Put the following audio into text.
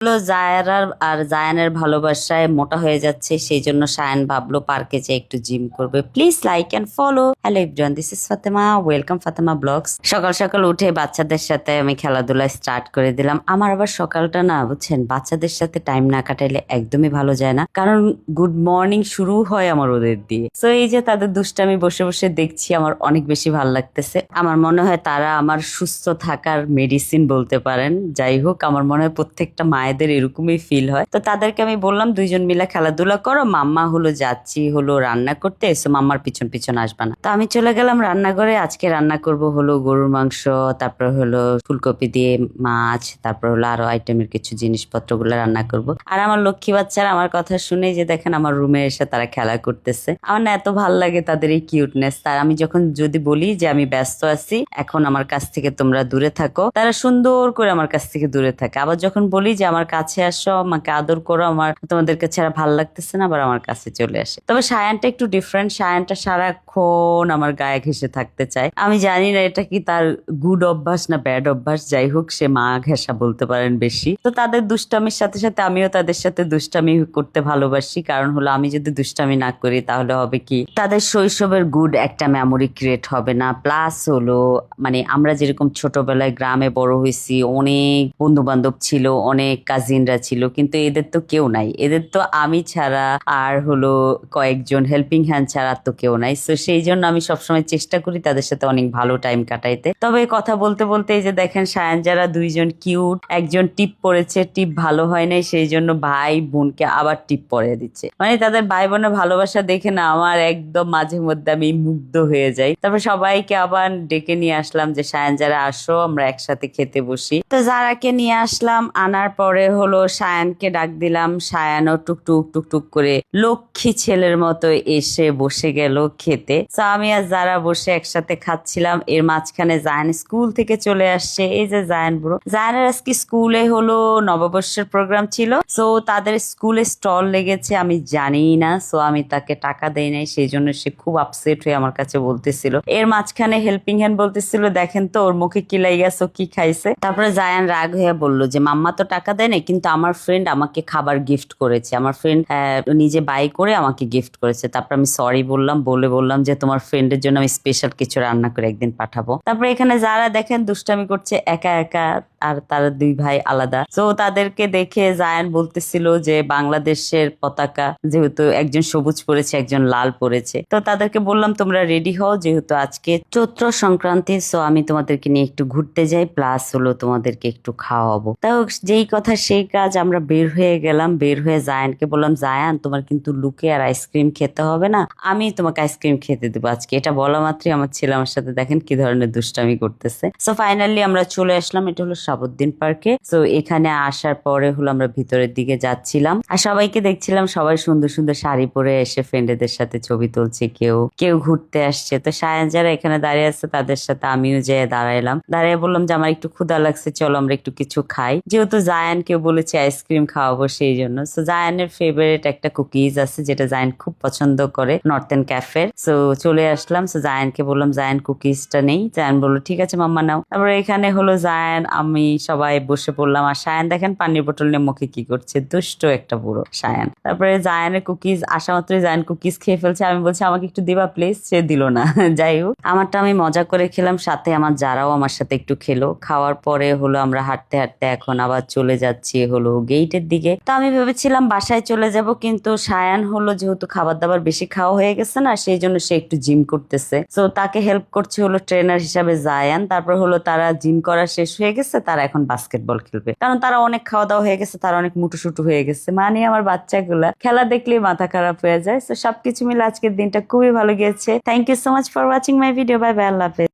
হলো জায়রার আর জায়ানের ভালোবাসায় মোটা হয়ে যাচ্ছে, সেই জন্য সায়ান ভাবলো পার্কে যে একটু জিম করবে। Please like and follow. Hello everyone, this is Fatema, welcome Fatema vlogs. সকাল সকাল উঠে বাচ্চাদের সাথে আমি খেলাধুলা স্টার্ট করে দিলাম। আমার আবার সকালটা না বুঝছেন, বাচ্চাদের সাথে টাইম না কাটাইলে একদমই ভালো যায় না, কারণ গুড মর্নিং শুরু হয় আমার ওদের দিয়ে। তো এই যে তাদের দুষ্টামি বসে বসে দেখছি, আমার অনেক বেশি ভালো লাগতেছে। আমার মনে হয় তারা আমার সুস্থ থাকার মেডিসিন বলতে পারেন। যাই হোক, আমার মনে হয় প্রত্যেকটা মায়েদের এরকমই ফিল হয়। তো তাদেরকে আমি বললাম দুইজন মিলে খেলাধুলা করো, মাম্মা হলো যাচ্ছি হলো রান্না করতে, এসো মাম্মার পিছন পিছন আসবা না। তো আমি চলে গেলাম রান্নাঘরে। আজকে রান্না করব হলো গরুর মাংস, তারপর হলো ফুলকপি দিয়ে মাছ, তারপর হলো আরো আইটেমের কিছু জিনিসপত্র গুলো রান্না করব। আর আমার লক্ষ্মী বাচ্চারা আমার কথা শুনে যে দেখেন আমার রুমে এসে তারা খেলা করতেছে। আমার না এত ভাল লাগে তাদের এই কিউটনেস। তার আমি যখন যদি বলি যে আমি ব্যস্ত আছি, এখন আমার কাছ থেকে তোমরা দূরে থাকো, তারা সুন্দর করে আমার কাছ থেকে দূরে থাকে। আবার যখন বলি যে আমার কাছে আসো, আমাকে আদর করো, আমার তোমাদের কাছে আর ভালো লাগতেছে না, আবার আমার কাছে চলে আসে। তবে সায়ানটা একটু ডিফারেন্ট। সায়ানটা সারাক্ষণ আমার গায়ে ঘেঁষে থাকতে চায়। আমি জানি না এটা কি তার গুড অভ্যাস না ব্যাড অভ্যাস, যাই হোক সে মা ঘেঁষা বলতে পারেন বেশি। তো তাদের দুষ্টামির সাথে সাথে আমিও তাদের সাথে দুষ্টামি করতে ভালোবাসি, কারণ হলো আমি যদি দুষ্টামি না করি তাহলে হবে কি তাদের শৈশবের গুড একটা মেমোরি ক্রিয়েট হবে না। প্লাস হলো মানে আমরা যেরকম ছোটবেলায় গ্রামে বড় হয়েছি, অনেক বন্ধু বান্ধব ছিল, অনেক কাজিনরা ছিল, কিন্তু এদের তো কেউ নাই। এদের তো আমি ছাড়া আর হলো কয়েকজন হেল্পিং হ্যান্ড ছাড়া তো কেউ নাই। তো সেই জন্য আমি সবসময় চেষ্টা করি তাদের সাথে অনেক ভালো টাইম কাটাইতে। তবে কথা বলতে বলতে এই যে দেখেন সায়ান যারা দুইজন কিউট, একজন টিপ পড়েছে, টিপ ভালো হয় নাই, সেই জন্য ভাই বোনকে আবার টিপ পরিয়ে দিচ্ছে। মানে তাদের ভাই বোনের ভালোবাসা দেখে না আমার একদম মাঝে মধ্যে আমি মুগ্ধ হয়ে যাই। তারপর সবাইকে আবার ডেকে নিয়ে আসলাম যে সায়ান যারা আসো আমরা একসাথে খেতে বসি। তো যারাকে নিয়ে আসলাম, আনার পরে হলো সায়ানকে ডাক দিলাম। সায়ানও টুকটুক টুকটুক করে লক্ষ্মী ছেলের মতো এসে বসে গেল খেতে। তো আমি আর যারা বসে একসাথে খাচ্ছিলাম। এর মাঝখানে জায়ান স্কুল থেকে চলে আসছে। এই যে জায়ান বুড়ো, জায়ানের আজকে স্কুলে হলো নববর্ষের প্রোগ্রাম ছিল। সো তাদের স্কুলে স্টল লেগেছে, আমি জানি না। সো আমি তাকে টাকা দেই নাই, সেই জন্য সে খুব আপসেট হয়ে আমার কাছে বলতেছিল। এর মাঝখানে হেল্পিং হ্যান্ড বলতেছিল দেখেন তো ওর মুখে কি লাইগাছে, কি খাইছে। তারপরে জায়ান রাগ হয়ে বললো যে মাম্মা তো টাকা দেয় না, কিন্তু আমার ফ্রেন্ড আমাকে খাবার গিফট করেছে, আমার ফ্রেন্ড নিজে বাই করে আমাকে গিফট করেছে। তারপর আমি সরি বললাম, বললাম যে তোমার ফ্রেন্ডের জন্য আমি স্পেশাল কিছু রান্না করে একদিন পাঠাবো। তারপরে এখানে যারা দেখেন দুষ্টামি করছে একা একা, আর তারা দুই ভাই আলাদা। তো তাদেরকে দেখে জায়ান বলতেছিল যে বাংলাদেশের পতাকা, যেহেতু একজন সবুজ পরেছে একজন লাল পরেছে, তো তাদেরকে বললাম তোমরা রেডি হও, যেহেতু আজকে চৈত্র সংক্রান্তি। সো আমি তোমাদেরকে নিয়ে একটু ঘুরতে যাই, প্লাস হলো তোমাদেরকে একটু খাওয়াবো। তাও যেই কথা সেই কাজ, আমরা বের হয়ে গেলাম। বের হয়ে জায়ানকে বললাম জায়ান তোমার কিন্তু লুকে আর আইসক্রিম খেতে হবে না, আমি তোমাকে আইসক্রিম খেতে দেবো আজকে। এটা বলা মাত্রই আমার ছেলে আমার সাথে দেখেন কি ধরনের দুষ্টামি করতেছে। সো ফাইনালি আমরা চলে আসলাম, এটা হলো সাবুদ্দিন পার্কে। তো এখানে আসার পরে হলো আমরা ভিতরের দিকে যাচ্ছিলাম, আর সবাইকে দেখছিলাম সবাই সুন্দর সুন্দর শাড়ি পরে এসে ফ্রেন্ডদের সাথে ছবি তুলছে, কেউ কেউ ঘুরতে আসছে। তো সায়ান যারা এখানে দাঁড়িয়ে আছে তাদের সাথে আমিও যেয়ে দাঁড়াইলাম। দাঁড়িয়ে বললাম যে আমার একটু ক্ষুধা লাগছে, চলো আমরা একটু কিছু খাই, যেহেতু জায়ানকে বলেছে আইসক্রিম খাওয়াবো সেই জন্য। তো জায়ানের ফেভারিট একটা কুকিজ আছে যেটা জায়ান খুব পছন্দ করে, নর্থেন ক্যাফের। সো চলে আসলাম। সো জায়ানকে বললাম জায়ান কুকিজটা নেই, জায়ান বললো ঠিক আছে মাম্মা নাও। তারপরে এখানে হলো জায়ান আমি সবাই বসে পড়লাম, আর সায়ান দেখেন পানির বোতল নিয়ে মুখে কি করছে, দুষ্ট একটা বুড়ো সায়ান। তারপরে জায়ানের কুকিজ আসা মাত্রই জায়ান কুকিজ খেয়ে ফেলছে। আমি বলছি আমাকে একটু দিবা প্লিজ, সে দিল না। যাই হোক আমারটা আমি মজা করে খেলাম, সাথে আমার যারাও আমার সাথে একটু খেলো। খাওয়ার পরে হলো আমরা হাঁটতে হাঁটতে এখন আবার চলে যাচ্ছি হলো গেটের দিকে। তো আমি ভেবেছিলাম বাসায় চলে যাব, কিন্তু সায়ান হলো যেহেতু খাবার দাবার বেশি খাওয়া হয়ে গেছে না, সেই জন্য সে একটু জিম করতেছে। তো তাকে হেল্প করছে হলো ট্রেনার হিসাবে জায়ান। তারপর হলো তারা জিম করা শেষ হয়ে গেছে, তারা এখন বাস্কেটবল খেলবে, কারণ তারা অনেক খাওয়া দাওয়া হয়ে গেছে, তারা অনেক মুটুসুটু হয়ে গেছে। মানে আমার বাচ্চাগুলা খেলা দেখলেই মাথা খারাপ হয়ে যায়। তো সবকিছু মিলে আজকের দিনটা খুবই ভালো গিয়েছে। Thank you so much for watching my video. Bye bye, আল্লাহ হাফেজ।